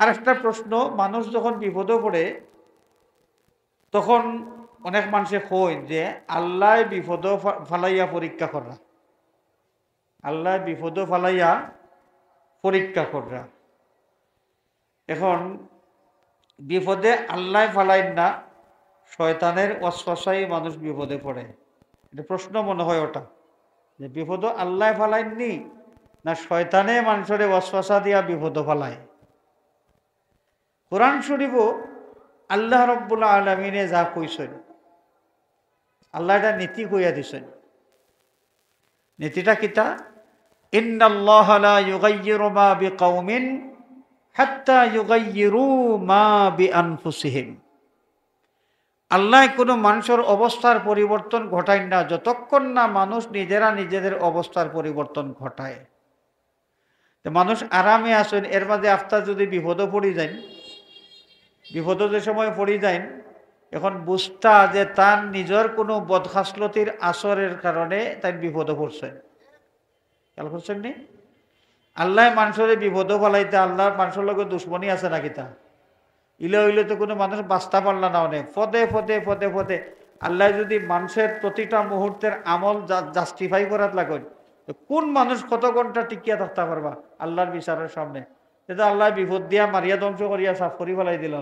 আর একটা প্রশ্ন, মানুষ যখন বিপদে পড়ে তখন অনেক মানুষে কয় যে আল্লাহ বিপদ ফালাইয়া পরীক্ষা করা, আল্লাহ বিপদ ফালাইয়া পরীক্ষা করা। এখন বিপদে আল্লাহ ফালাইন না, শয়তানের ওয়াসওয়াসায় মানুষ বিপদে পড়ে। এটা প্রশ্ন মনে হয় ওটা, যে বিপদ আল্লাহ ফালাইননি না শয়তানে মানুষের ওয়াসওয়াসা দিয়া বিপদ ফালায়। কোরআন শরীফও আল্লাহ রব্বুল আলামিনে যা কইছেন, আল্লাহ এটা নীতি কইয়া দিছেন। নীতিটা কিতা? ইন্নাল্লাহা লা ইউগাইয়িরু মা বিকাউমিন হাত্তা ইউগাইয়িরু মা বিআনফুসিহিম। আল্লাহ কোনো মানুষের অবস্থার পরিবর্তন ঘটায় না যতক্ষণ না মানুষ নিজেরা নিজেদের অবস্থার পরিবর্তন ঘটায়। তো মানুষ আরামে আসেন, এর মাঝে আফতার যদি বিপদও পড়ি যায়, বিপদ যে সময় পড়ি যায়, এখন বুঝতা যে তার নিজের কোনো বদখাসলতির আসরের কারণে তাই বিপদে পড়ছেন। খেয়াল করছেন নি? আল্লাহ মানুষের বিপদও ফেলাইতে আল্লাহর মানুষের লগে দুশ্মনী আছে নাকি? তা ইলে হইলে তো কোনো মানুষ বাঁচতে পারল না। অনেক ফদে ফদে ফদে ফদে আল্লাহ যদি মানুষের প্রতিটা মুহূর্তের আমল জাস্টিফাই করার লাগেন, কোন মানুষ কত ঘন্টা টিকিয়া থাকতে পারবা আল্লাহর বিচারের সামনে? এটা আল্লাহ বিপদ দিয়া মারিয়া ধ্বংস করিয়া সাফ করি ফেলাই দিল।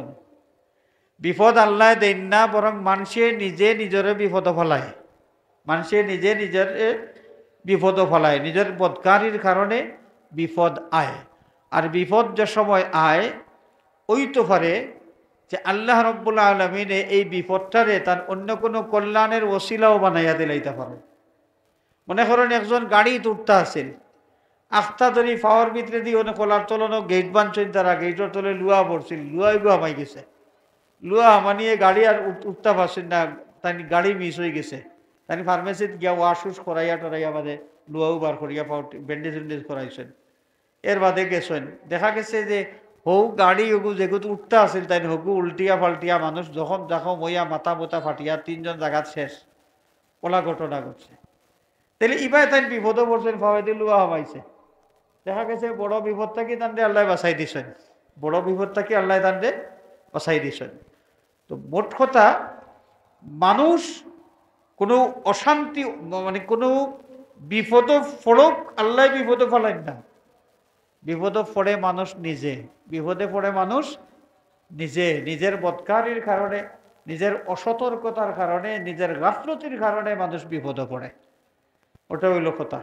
বিপদ আল্লাহ দেন না, বরং মানুষে নিজে নিজের বিপদ ফলায়, মানুষে নিজে নিজের বিপদ ফলায়, নিজের বদকারির কারণে বিপদ আয়। আর বিপদ যে সময় আয় ওই তো পারে যে আল্লাহ রব্বুল আলমিনে এই বিপদটারে তার অন্য কোনো কল্যাণের ওসিলাও বানাইয়া দিলাইতে পারে। মনে করেন একজন গাড়ি উঠতে আসেন, আখতা ধরি পাওয়ার ভিতরে দিয়ে অনেক কলার তলানো গেট বানছেন, তারা গেটের তলে লুয়া পড়ছিল, লুয়াই হামাই গেছে, লুয়া হামানিয়ে গাড়ি আর উঠতে পারছেন না, তাই গাড়ি মিস হয়ে গেছে। তাই ফার্মেসিতে গিয়া ওয়াশুস করাইয়া টরাইয়া বাদে লুয়াও বার করিয়া ব্যান্ডেজ ব্যান্ডেজ করাইছেন। এর বাদে গেছেন, দেখা গেছে যে হৌ গাড়ি ওগু যেগুলো উঠতে আসেন তাই হগু উল্টিয়া পাল্টিয়া মানুষ যখন দেখো মইয়া মাথা মোতা ফাটিয়া 3 জন জায়গাত শেষ, ওলা ঘটনা ঘটছে। তাহলে ইবাই তাই বিপদও পড়ছেন, ফাওয়াইতে লুয়া হামাইছে। দেখা গেছে বড় বিপদ থাকি তান্ডে আল্লাহ বাঁচাই দিছেন, বড় বিপদ থাকি আল্লাহ তান্ডে বাঁচাই দিছেন। তো মোট কথা, মানুষ কোনো অশান্তি মানে কোনো বিপদ ফড়ক আল্লাহ বিপদ ফেলেন না, বিপদে পড়ে মানুষ নিজে, বিপদে পড়ে মানুষ নিজে, নিজের বদকারির কারণে, নিজের অসতর্কতার কারণে, নিজের গাফলতির কারণে মানুষ বিপদে পড়ে। ওটা হইল কথা।